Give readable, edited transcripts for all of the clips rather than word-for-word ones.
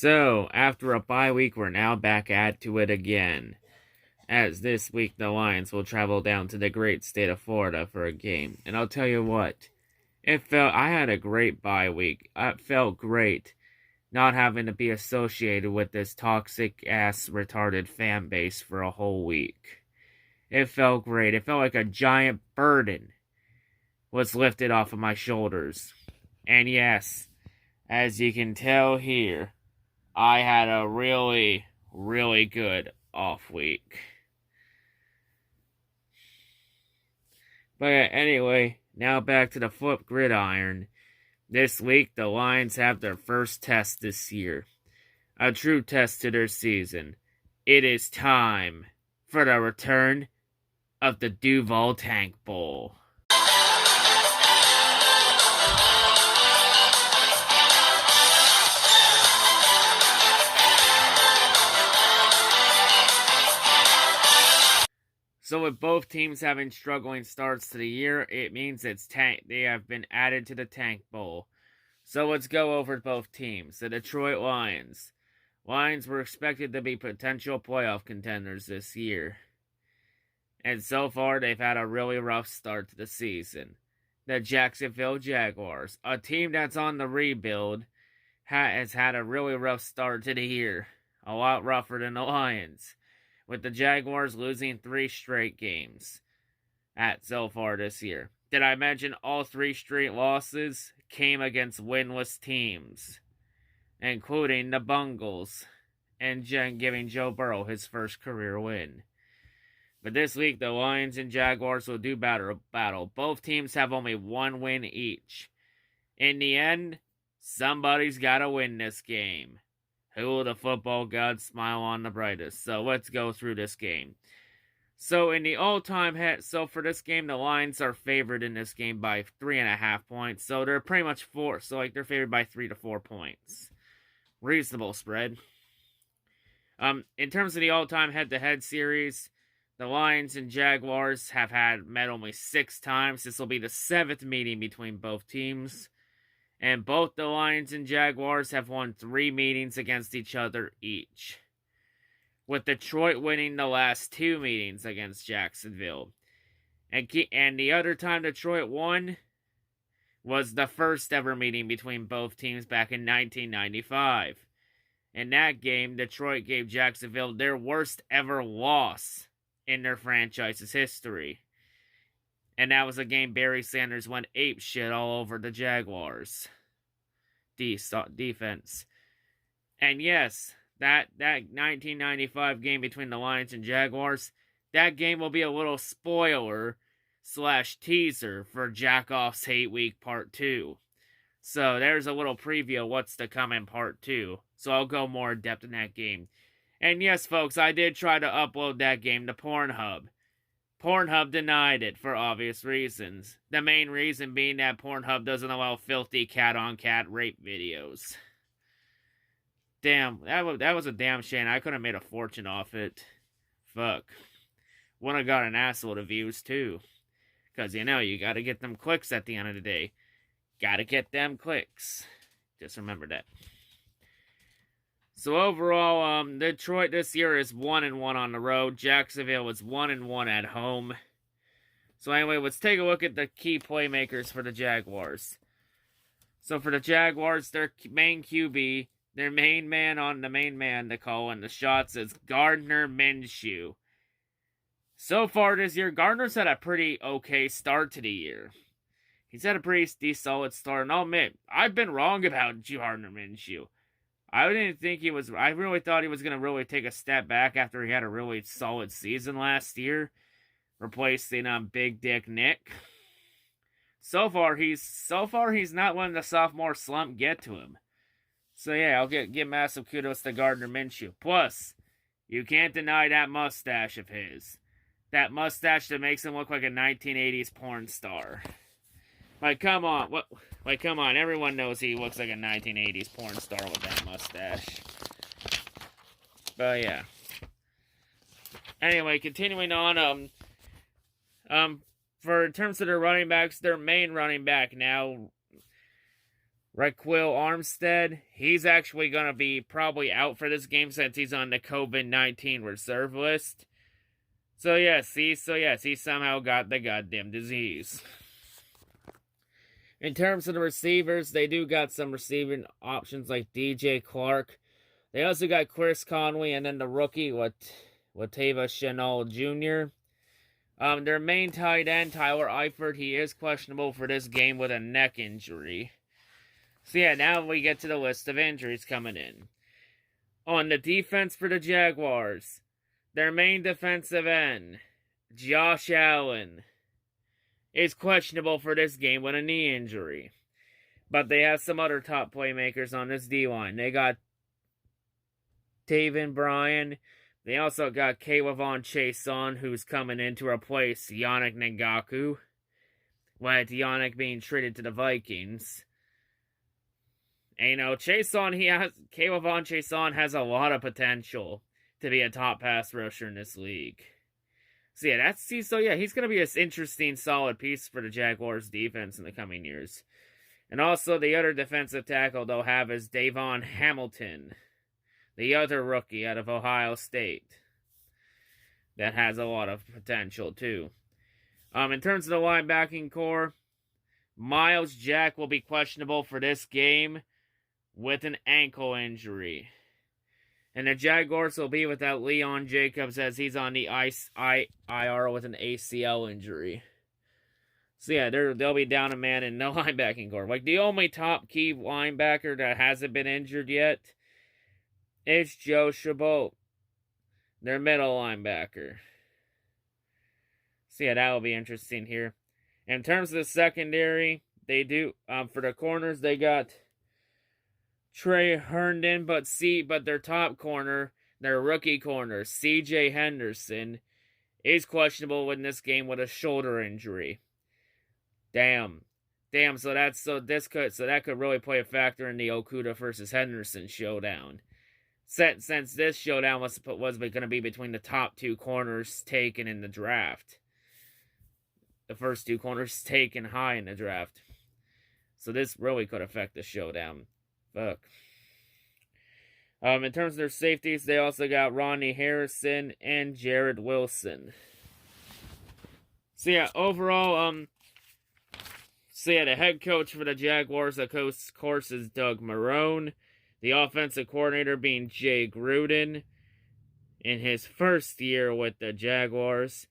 So, after a bye week, we're now back at it again. As this week, the Lions will travel down to the great state of Florida for a game. And I'll tell you what, I had a great bye week. It felt great not having to be associated with this toxic-ass, retarded fan base for a whole week. It felt great. It felt like a giant burden was lifted off of my shoulders. And yes, as you can tell here, I had a really, really good off week. But anyway, now back to the flip gridiron. This week, the Lions have their first test this year. A true test to their season. It is time for the return of the Duval Tank Bowl. So with both teams having struggling starts to the year, it means they have been added to the Tank Bowl. So let's go over both teams. The Detroit Lions. Lions were expected to be potential playoff contenders this year. And so far, they've had a really rough start to the season. The Jacksonville Jaguars, a team that's on the rebuild, has had a really rough start to the year. A lot rougher than the Lions, with the Jaguars losing 3 straight games so far this year. Did I mention all 3 straight losses came against winless teams, including the Bungles, and giving Joe Burrow his first career win. But this week, the Lions and Jaguars will do battle. Both teams have only 1 win each. In the end, somebody's got to win this game. Who will the football gods smile on the brightest? So let's go through this game. So in the all-time so for this game, the Lions are favored in this game by 3.5 points. So they're pretty much 4. So they're favored by 3 to 4 points. Reasonable spread. In terms of the all-time head-to-head series, the Lions and Jaguars have met only 6 times. This will be the 7th meeting between both teams. And both the Lions and Jaguars have won 3 meetings against each other each, with Detroit winning the last 2 meetings against Jacksonville. And the other time Detroit won was the first ever meeting between both teams back in 1995. In that game, Detroit gave Jacksonville their worst ever loss in their franchise's history. And that was a game Barry Sanders went apeshit all over the Jaguars defense. And yes, that 1995 game between the Lions and Jaguars, that game will be a little spoiler / teaser for Jack Off's Hate Week Part 2. So there's a little preview of what's to come in Part 2. So I'll go more in depth in that game. And yes, folks, I did try to upload that game to Pornhub. Pornhub denied it for obvious reasons. The main reason being that Pornhub doesn't allow filthy cat-on-cat rape videos. Damn, that was a damn shame. I could have made a fortune off it. Fuck. Would have got an assload of views, too. Because, you gotta get them clicks at the end of the day. Gotta get them clicks. Just remember that. So overall, Detroit this year is 1-1 on the road. Jacksonville is 1-1 at home. So anyway, let's take a look at the key playmakers for the Jaguars. So for the Jaguars, their main QB, their main man to call in the shots is Gardner Minshew. So far this year, Gardner's had a pretty okay start to the year. He's had a pretty solid start, and I'll admit, I've been wrong about Gardner Minshew. I really thought he was going to really take a step back after he had a really solid season last year, replacing Big Dick Nick. So far he's not letting the sophomore slump get to him. So yeah, I'll give massive kudos to Gardner Minshew. Plus, you can't deny that mustache of his. That mustache that makes him look like a 1980s porn star. Come on, everyone knows he looks like a 1980s porn star with that mustache. But yeah. Anyway, continuing on, in terms of their running backs, their main running back now Raquel Armstead, he's actually going to be probably out for this game since he's on the COVID-19 reserve list. So yes, he somehow got the goddamn disease. In terms of the receivers, they do got some receiving options like DJ Clark. They also got Chris Conway and then the rookie, Watava Chenal Jr. Their main tight end, Tyler Eifert, he is questionable for this game with a neck injury. So yeah, now we get to the list of injuries coming in. On the defense for the Jaguars, their main defensive end, Josh Allen, is questionable for this game with a knee injury. But they have some other top playmakers on this D-line. They got Taven Bryan. They also got Kayvon Chason, who's coming in to replace Yannick Ngakoue, with Yannick being traded to the Vikings. And you know, Kayvon Chason has a lot of potential to be a top pass rusher in this league. So yeah, he's going to be an interesting, solid piece for the Jaguars defense in the coming years. And also, the other defensive tackle they'll have is Davon Hamilton, the other rookie out of Ohio State, that has a lot of potential too. In terms of the linebacking core, Miles Jack will be questionable for this game with an ankle injury. And the Jaguars will be without Leon Jacobs as he's on the IR with an ACL injury. So yeah, they'll be down a man in no linebacking core. Like, the only top key linebacker that hasn't been injured yet is Joe Chabot, their middle linebacker. So yeah, that'll be interesting here. In terms of the secondary, they do, for the corners, they got Trey Herndon, but their top corner, their rookie corner, C.J. Henderson, is questionable in this game with a shoulder injury. Damn. So that could really play a factor in the Okudah versus Henderson showdown. Since this showdown was going to be between the top two corners taken in the draft. The first two corners taken high in the draft. So this really could affect the showdown. Fuck. In terms of their safeties, they also got Ronnie Harrison and Jared Wilson. So yeah, overall, the head coach for the Jaguars, of course, is Doug Marrone. The offensive coordinator being Jay Gruden in his first year with the Jaguars.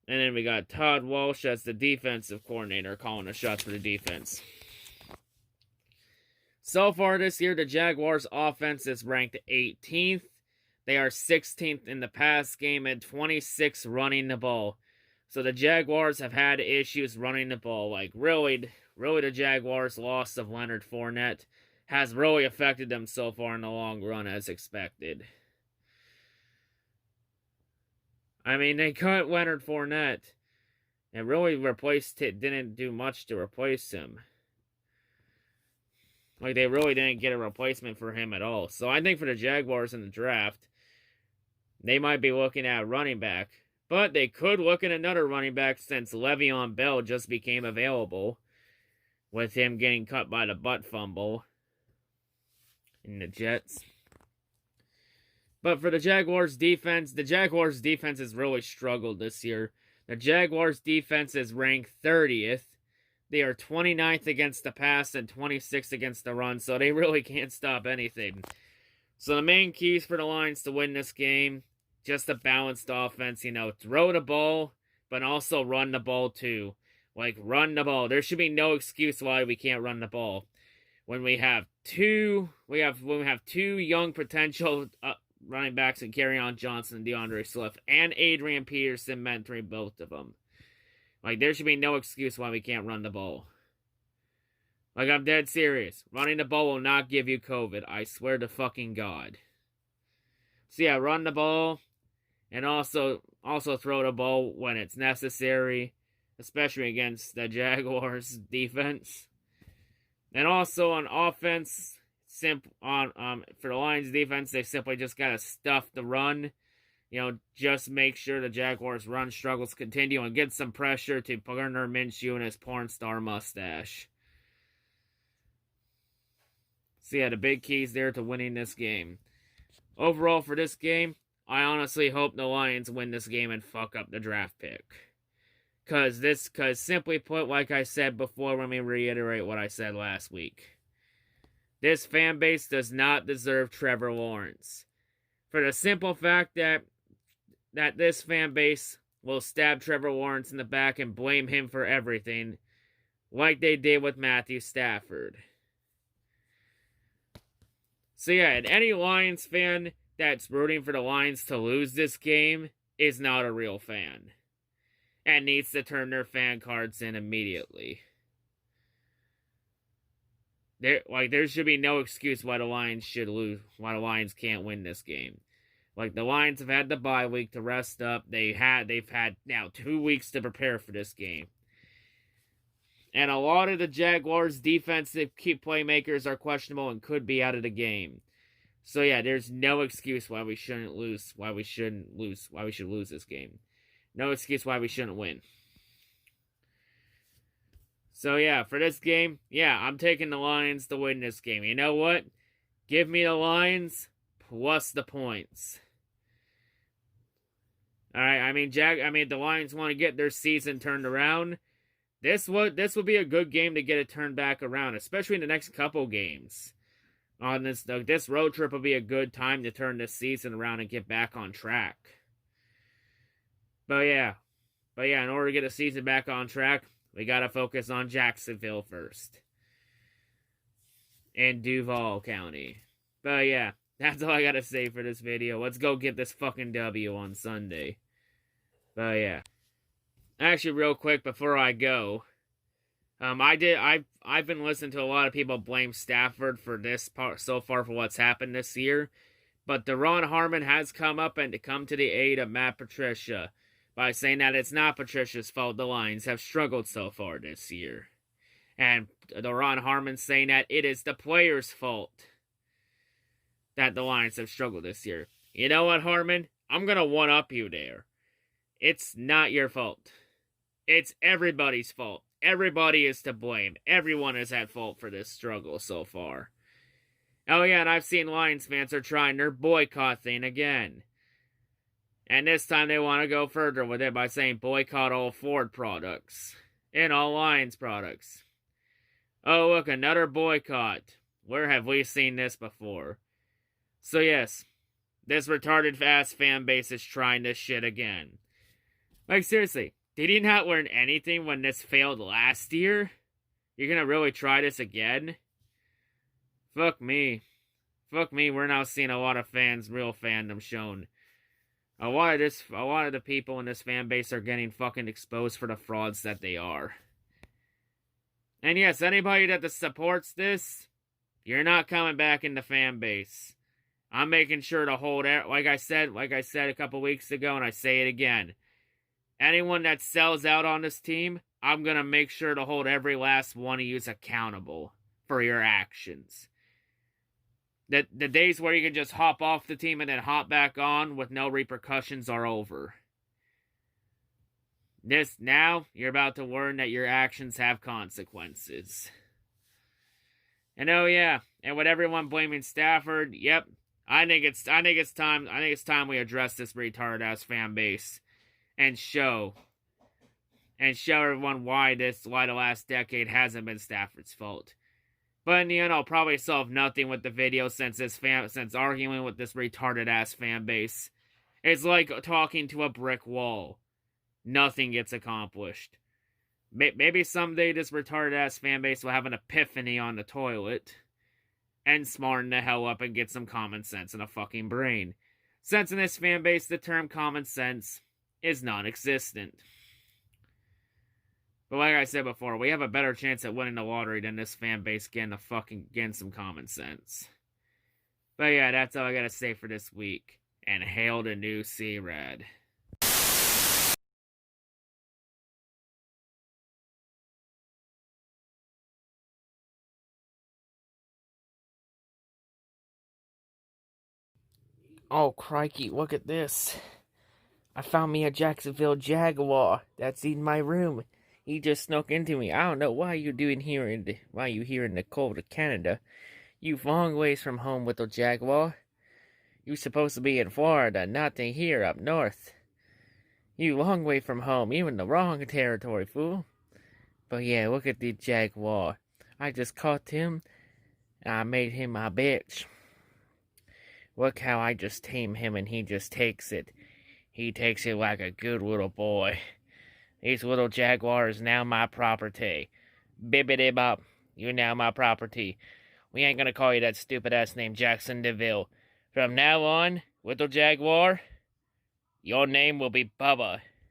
And then we got Todd Walsh as the defensive coordinator calling the shots for the defense. So far this year, the Jaguars' offense is ranked 18th. They are 16th in the pass game and 26th running the ball. So the Jaguars have had issues running the ball. Like, really the Jaguars' loss of Leonard Fournette has really affected them so far in the long run as expected. I mean, they cut Leonard Fournette and really didn't do much to replace him. Like, they really didn't get a replacement for him at all. So I think for the Jaguars in the draft, they might be looking at running back. But they could look at another running back since Le'Veon Bell just became available, with him getting cut by the butt fumble in the Jets. But for the Jaguars defense has really struggled this year. The Jaguars defense is ranked 30th. They are 29th against the pass and 26th against the run, so they really can't stop anything. So the main keys for the Lions to win this game, just a balanced offense, throw the ball, but also run the ball too. Like, run the ball. There should be no excuse why we can't run the ball. When we have two young potential running backs in Kerryon Johnson and DeAndre Swift, and Adrian Peterson mentoring both of them. Like, there should be no excuse why we can't run the ball. Like, I'm dead serious. Running the ball will not give you COVID. I swear to fucking God. So yeah, run the ball. And also throw the ball when it's necessary. Especially against the Jaguars defense. And also on offense, for the Lions defense, they simply just gotta stuff the run. Just make sure the Jaguars' run struggles continue and get some pressure to Gardner Minshew and his porn star mustache. So yeah, the big keys there to winning this game. Overall for this game, I honestly hope the Lions win this game and fuck up the draft pick. Cause simply put, like I said before, let me reiterate what I said last week. This fan base does not deserve Trevor Lawrence. For the simple fact that this fan base will stab Trevor Lawrence in the back and blame him for everything, like they did with Matthew Stafford. So yeah, and any Lions fan that's rooting for the Lions to lose this game is not a real fan. And needs to turn their fan cards in immediately. There should be no excuse why the Lions should lose, why the Lions can't win this game. Like, the Lions have had the bye week to rest up. They've had now 2 weeks to prepare for this game. And a lot of the Jaguars' defensive key playmakers are questionable and could be out of the game. So yeah, there's no excuse why we shouldn't lose, why we should lose this game. No excuse why we shouldn't win. So yeah, for this game, yeah, I'm taking the Lions to win this game. You know what? Give me the Lions plus the points. Alright, I mean the Lions want to get their season turned around. This would be a good game to get it turned back around, especially in the next couple games. On this road trip will be a good time to turn this season around and get back on track. But yeah, in order to get the season back on track, we gotta focus on Jacksonville first. And Duval County. But yeah, that's all I gotta say for this video. Let's go get this fucking W on Sunday. But yeah. Actually, real quick before I go, I've been listening to a lot of people blame Stafford for this part so far for what's happened this year, but Deron Harmon has come up and come to the aid of Matt Patricia by saying that it's not Patricia's fault the Lions have struggled so far this year, and Deron Harmon saying that it is the players' fault that the Lions have struggled this year. You know what, Harmon? I'm gonna one-up you there. It's not your fault. It's everybody's fault. Everybody is to blame. Everyone is at fault for this struggle so far. Oh yeah, and I've seen Lions fans are trying their boycott thing again. And this time they want to go further with it by saying boycott all Ford products. And all Lions products. Oh look, another boycott. Where have we seen this before? So yes, this retarded ass fan base is trying this shit again. Like seriously. Did he not learn anything when this failed last year? You're gonna really try this again? Fuck me. Fuck me, we're now seeing a lot of real fandom shown. A lot of the people in this fan base are getting fucking exposed for the frauds that they are. And yes, anybody that supports this, you're not coming back in the fan base. I'm making sure to hold it, like I said a couple weeks ago, and I say it again. Anyone that sells out on this team, I'm going to make sure to hold every last one of you accountable for your actions. The days where you can just hop off the team and then hop back on with no repercussions are over. Now, you're about to learn that your actions have consequences. And oh yeah, and with everyone blaming Stafford, yep, I think it's time we address this retarded ass fan base. And show everyone why the last decade hasn't been Stafford's fault. But in the end, I'll probably solve nothing with the video since arguing with this retarded ass fan base. It's like talking to a brick wall. Nothing gets accomplished. Maybe someday this retarded ass fan base will have an epiphany on the toilet and smarten the hell up and get some common sense in a fucking brain. Since in this fan base, the term common sense is non-existent. But like I said before, we have a better chance at winning the lottery than this fan base getting some common sense. But yeah, that's all I gotta say for this week. And hail the new C-Rad. Oh crikey, look at this. I found me a Jacksonville Jaguar that's in my room. He just snuck into me. I don't know why you here in the cold of Canada. You long ways from home, little Jaguar. You supposed to be in Florida, not in here up north. You long way from home, you in the wrong territory, fool. But yeah, look at the Jaguar. I just caught him, and I made him my bitch. Look how I just tame him, and he just takes it. He takes it like a good little boy. These little Jaguars now my property. Bibbidi bop, you're now my property. We ain't gonna call you that stupid ass name Jackson DeVille. From now on, little Jaguar, your name will be Bubba.